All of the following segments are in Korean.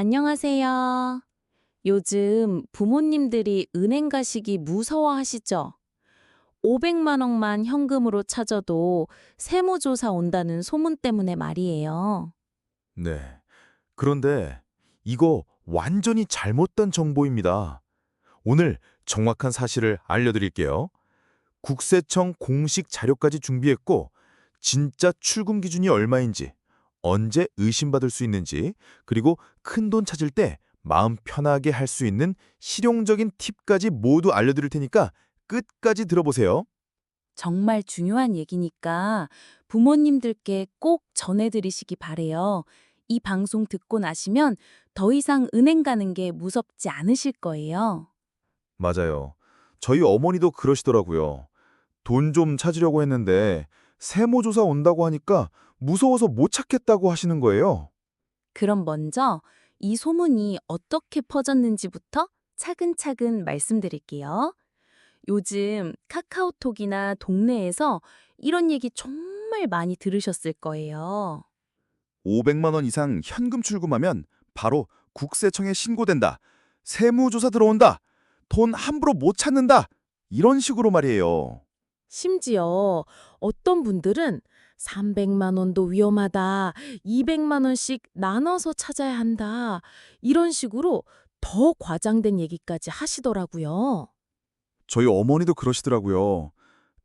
안녕하세요. 요즘 부모님들이 은행 가시기 무서워하시죠? 500만 원만 현금으로 찾아도 세무조사 온다는 소문 때문에 말이에요. 네. 그런데 이거 완전히 잘못된 정보입니다. 오늘 정확한 사실을 알려드릴게요. 국세청 공식 자료까지 준비했고, 진짜 출금 기준이 얼마인지, 언제 의심받을 수 있는지, 그리고 큰돈 찾을 때 마음 편하게 할 수 있는 실용적인 팁까지 모두 알려드릴 테니까 끝까지 들어보세요. 정말 중요한 얘기니까 부모님들께 꼭 전해드리시기 바래요. 이 방송 듣고 나시면 더 이상 은행 가는 게 무섭지 않으실 거예요. 맞아요. 저희 어머니도 그러시더라고요. 돈 좀 찾으려고 했는데 세무조사 온다고 하니까 무서워서 못 찾겠다고 하시는 거예요. 그럼 먼저 이 소문이 어떻게 퍼졌는지부터 차근차근 말씀드릴게요. 요즘 카카오톡이나 동네에서 이런 얘기 정말 많이 들으셨을 거예요. 500만 원 이상 현금 출금하면 바로 국세청에 신고된다. 세무조사 들어온다. 돈 함부로 못 찾는다. 이런 식으로 말이에요. 심지어 어떤 분들은 300만 원도 위험하다, 200만 원씩 나눠서 찾아야 한다, 이런 식으로 더 과장된 얘기까지 하시더라고요. 저희 어머니도 그러시더라고요.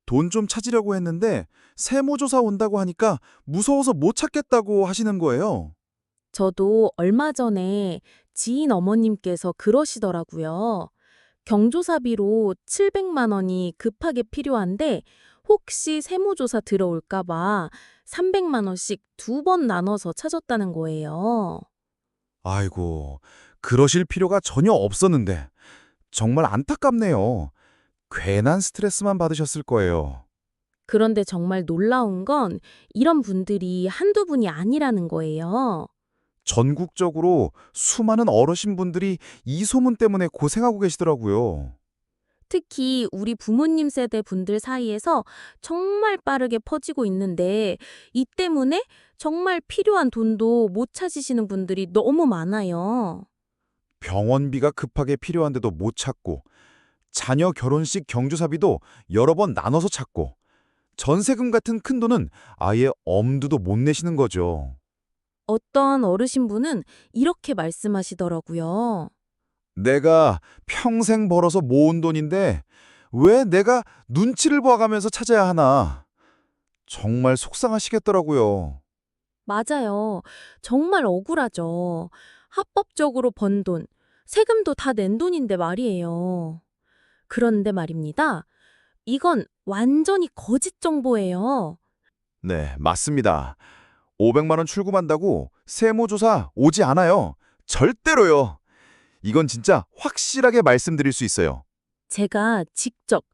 돈 좀 찾으려고 했는데 세무조사 온다고 하니까 무서워서 못 찾겠다고 하시는 거예요. 저도 얼마 전에 지인 어머님께서 그러시더라고요. 경조사비로 700만 원이 급하게 필요한데 혹시 세무조사 들어올까 봐 300만 원씩 두 번 나눠서 찾았다는 거예요. 아이고, 그러실 필요가 전혀 없었는데 정말 안타깝네요. 괜한 스트레스만 받으셨을 거예요. 그런데 정말 놀라운 건 이런 분들이 한두 분이 아니라는 거예요. 전국적으로 수많은 어르신분들이 이 소문 때문에 고생하고 계시더라고요. 특히 우리 부모님 세대 분들 사이에서 정말 빠르게 퍼지고 있는데 이 때문에 정말 필요한 돈도 못 찾으시는 분들이 너무 많아요. 병원비가 급하게 필요한데도 못 찾고, 자녀 결혼식 경조사비도 여러 번 나눠서 찾고, 전세금 같은 큰 돈은 아예 엄두도 못 내시는 거죠. 어떤 어르신분은 이렇게 말씀하시더라고요. 내가 평생 벌어서 모은 돈인데 왜 내가 눈치를 봐가면서 찾아야 하나. 정말 속상하시겠더라고요. 맞아요. 정말 억울하죠. 합법적으로 번 돈, 세금도 다 낸 돈인데 말이에요. 그런데 말입니다. 이건 완전히 거짓 정보예요. 네, 맞습니다. 500만 원 출금한다고 세무조사 오지 않아요. 절대로요. 이건 진짜 확실하게 말씀드릴 수 있어요. 제가 직접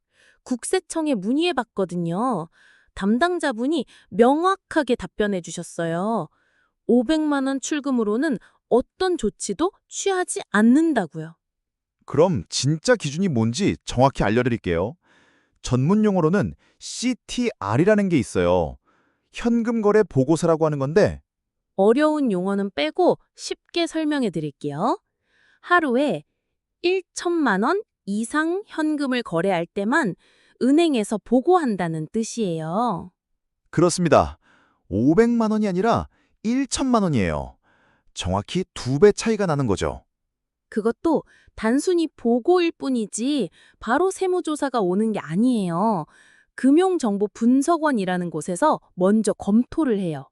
국세청에 문의해 봤거든요. 담당자분이 명확하게 답변해 주셨어요. 500만 원 출금으로는 어떤 조치도 취하지 않는다고요. 그럼 진짜 기준이 뭔지 정확히 알려드릴게요. 전문 용어로는 CTR이라는 게 있어요. 현금 거래 보고서라고 하는 건데, 어려운 용어는 빼고 쉽게 설명해 드릴게요. 하루에 1천만 원 이상 현금을 거래할 때만 은행에서 보고한다는 뜻이에요. 그렇습니다. 500만 원이 아니라 1천만 원이에요. 정확히 2배 차이가 나는 거죠. 그것도 단순히 보고일 뿐이지 바로 세무조사가 오는 게 아니에요. 금융정보분석원이라는 곳에서 먼저 검토를 해요.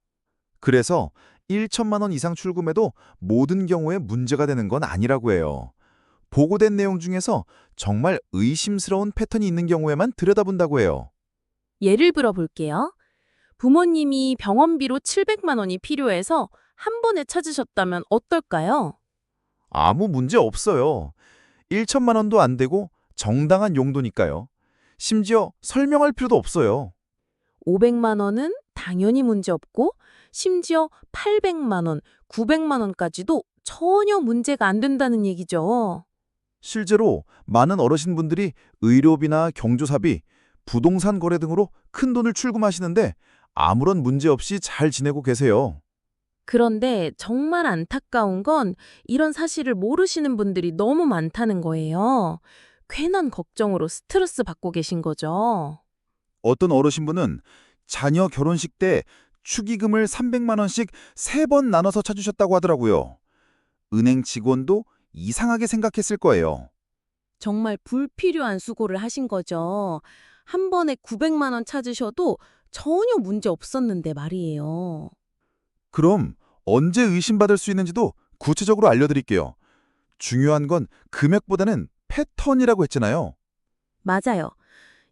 그래서 1천만 원 이상 출금해도 모든 경우에 문제가 되는 건 아니라고 해요. 보고된 내용 중에서 정말 의심스러운 패턴이 있는 경우에만 들여다본다고 해요. 예를 들어 볼게요. 부모님이 병원비로 700만 원이 필요해서 한 번에 찾으셨다면 어떨까요? 아무 문제 없어요. 1천만 원도 안 되고 정당한 용도니까요. 심지어 설명할 필요도 없어요. 500만 원은 당연히 문제 없고 심지어 800만 원, 900만 원까지도 전혀 문제가 안 된다는 얘기죠. 실제로 많은 어르신분들이 의료비나 경조사비, 부동산 거래 등으로 큰 돈을 출금하시는데 아무런 문제 없이 잘 지내고 계세요. 그런데 정말 안타까운 건 이런 사실을 모르시는 분들이 너무 많다는 거예요. 괜한 걱정으로 스트레스 받고 계신 거죠. 어떤 어르신분은 자녀 결혼식 때 축의금을 300만 원씩 3번 나눠서 찾으셨다고 하더라고요. 은행 직원도 이상하게 생각했을 거예요. 정말 불필요한 수고를 하신 거죠. 한 번에 900만 원 찾으셔도 전혀 문제 없었는데 말이에요. 그럼 언제 의심받을 수 있는지도 구체적으로 알려드릴게요. 중요한 건 금액보다는 패턴이라고 했잖아요. 맞아요.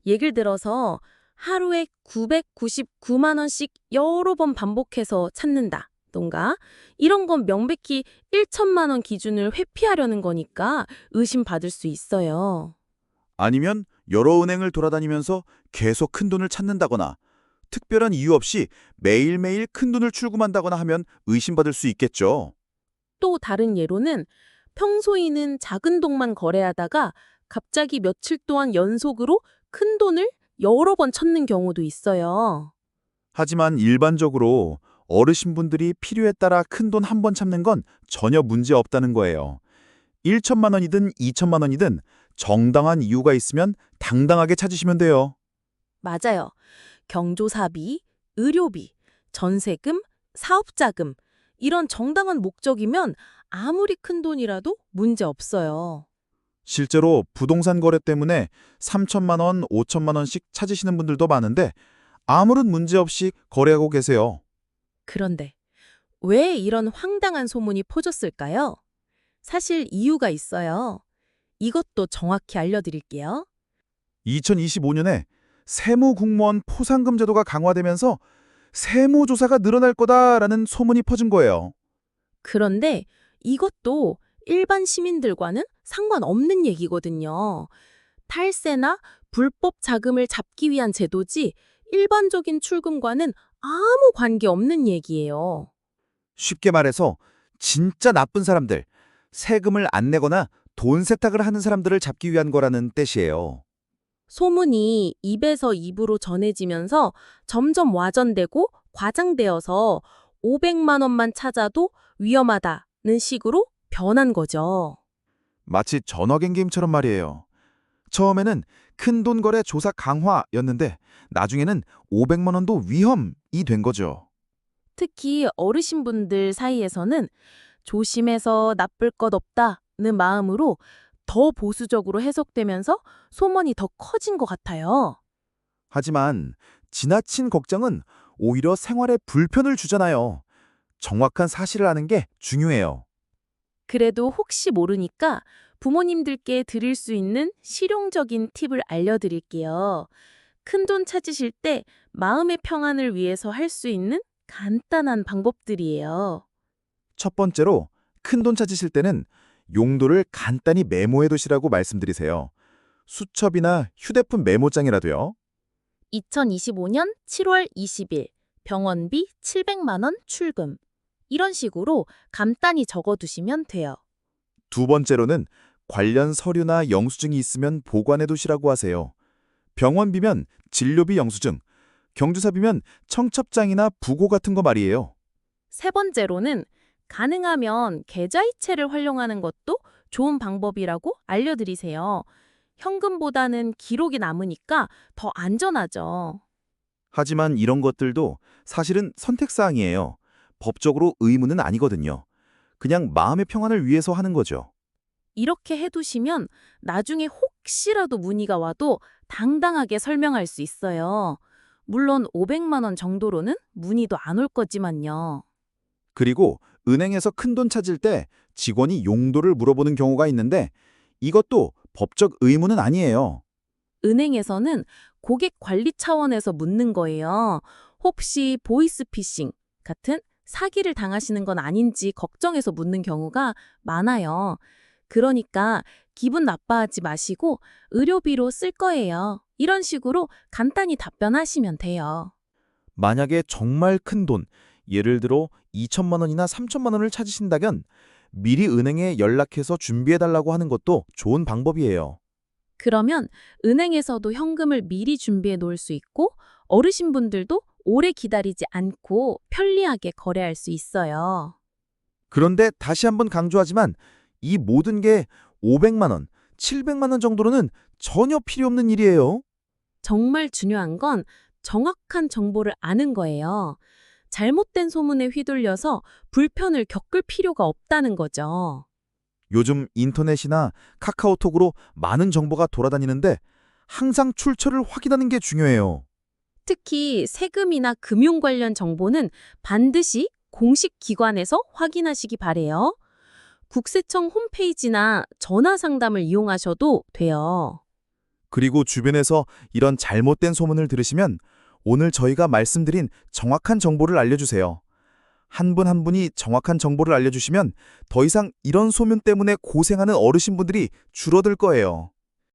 예를 들어서 하루에 999만 원씩 여러 번 반복해서 찾는다. 던가 이런 건 명백히 1천만 원 기준을 회피하려는 거니까 의심받을 수 있어요. 아니면 여러 은행을 돌아다니면서 계속 큰돈을 찾는다거나 특별한 이유 없이 매일매일 큰돈을 출금한다거나 하면 의심받을 수 있겠죠. 또 다른 예로는 평소에는 작은 돈만 거래하다가 갑자기 며칠 동안 연속으로 큰 돈을 여러 번 찾는 경우도 있어요. 하지만 일반적으로 어르신분들이 필요에 따라 큰돈 한 번 참는 건 전혀 문제 없다는 거예요. 1천만 원이든 2천만 원이든 정당한 이유가 있으면 당당하게 찾으시면 돼요. 맞아요. 경조사비, 의료비, 전세금, 사업자금 이런 정당한 목적이면 아무리 큰 돈이라도 문제 없어요. 실제로 부동산 거래 때문에 3천만 원, 5천만 원씩 찾으시는 분들도 많은데 아무런 문제 없이 거래하고 계세요. 그런데 왜 이런 황당한 소문이 퍼졌을까요? 사실 이유가 있어요. 이것도 정확히 알려드릴게요. 2025년에 세무공무원 포상금 제도가 강화되면서 세무조사가 늘어날 거다라는 소문이 퍼진 거예요. 그런데 이것도 일반 시민들과는 상관없는 얘기거든요. 탈세나 불법 자금을 잡기 위한 제도지 일반적인 출금과는 아무 관계없는 얘기예요. 쉽게 말해서 진짜 나쁜 사람들, 세금을 안 내거나 돈 세탁을 하는 사람들을 잡기 위한 거라는 뜻이에요. 소문이 입에서 입으로 전해지면서 점점 와전되고 과장되어서 500만 원만 찾아도 위험하다는 식으로 변한 거죠. 마치 전화갱 게임처럼 말이에요. 처음에는 큰돈 거래 조사 강화였는데 나중에는 500만 원도 위험이 된 거죠. 특히 어르신분들 사이에서는 조심해서 나쁠 것 없다는 마음으로 더 보수적으로 해석되면서 소문이 더 커진 것 같아요. 하지만 지나친 걱정은 오히려 생활에 불편을 주잖아요. 정확한 사실을 아는 게 중요해요. 그래도 혹시 모르니까 부모님들께 드릴 수 있는 실용적인 팁을 알려드릴게요. 큰돈 찾으실 때 마음의 평안을 위해서 할 수 있는 간단한 방법들이에요. 첫 번째로 큰돈 찾으실 때는 용도를 간단히 메모해 두시라고 말씀드리세요. 수첩이나 휴대폰 메모장이라도요. 2025년 7월 20일 병원비 700만 원 출금. 이런 식으로 간단히 적어두시면 돼요. 두 번째로는 관련 서류나 영수증이 있으면 보관해 두시라고 하세요. 병원비면 진료비 영수증, 경조사비면 청첩장이나 부고 같은 거 말이에요. 세 번째로는 가능하면 계좌이체를 활용하는 것도 좋은 방법이라고 알려드리세요. 현금보다는 기록이 남으니까 더 안전하죠. 하지만 이런 것들도 사실은 선택사항이에요. 법적으로 의무는 아니거든요. 그냥 마음의 평안을 위해서 하는 거죠. 이렇게 해두시면 나중에 혹시라도 문의가 와도 당당하게 설명할 수 있어요. 물론 500만 원 정도로는 문의도 안 올 거지만요. 그리고 은행에서 큰돈 찾을 때 직원이 용도를 물어보는 경우가 있는데 이것도 법적 의무는 아니에요. 은행에서는 고객 관리 차원에서 묻는 거예요. 혹시 보이스피싱 같은 사기를 당하시는 건 아닌지 걱정해서 묻는 경우가 많아요. 그러니까 기분 나빠하지 마시고 의료비로 쓸 거예요. 이런 식으로 간단히 답변하시면 돼요. 만약에 정말 큰 돈, 예를 들어 2천만 원이나 3천만 원을 찾으신다면 미리 은행에 연락해서 준비해달라고 하는 것도 좋은 방법이에요. 그러면 은행에서도 현금을 미리 준비해 놓을 수 있고 어르신분들도 오래 기다리지 않고 편리하게 거래할 수 있어요. 그런데 다시 한번 강조하지만 이 모든 게 500만 원, 700만 원 정도로는 전혀 필요 없는 일이에요. 정말 중요한 건 정확한 정보를 아는 거예요. 잘못된 소문에 휘둘려서 불편을 겪을 필요가 없다는 거죠. 요즘 인터넷이나 카카오톡으로 많은 정보가 돌아다니는데 항상 출처를 확인하는 게 중요해요. 특히 세금이나 금융 관련 정보는 반드시 공식 기관에서 확인하시기 바래요. 국세청 홈페이지나 전화 상담을 이용하셔도 돼요. 그리고 주변에서 이런 잘못된 소문을 들으시면 오늘 저희가 말씀드린 정확한 정보를 알려주세요. 한 분 한 분이 정확한 정보를 알려주시면 더 이상 이런 소문 때문에 고생하는 어르신분들이 줄어들 거예요.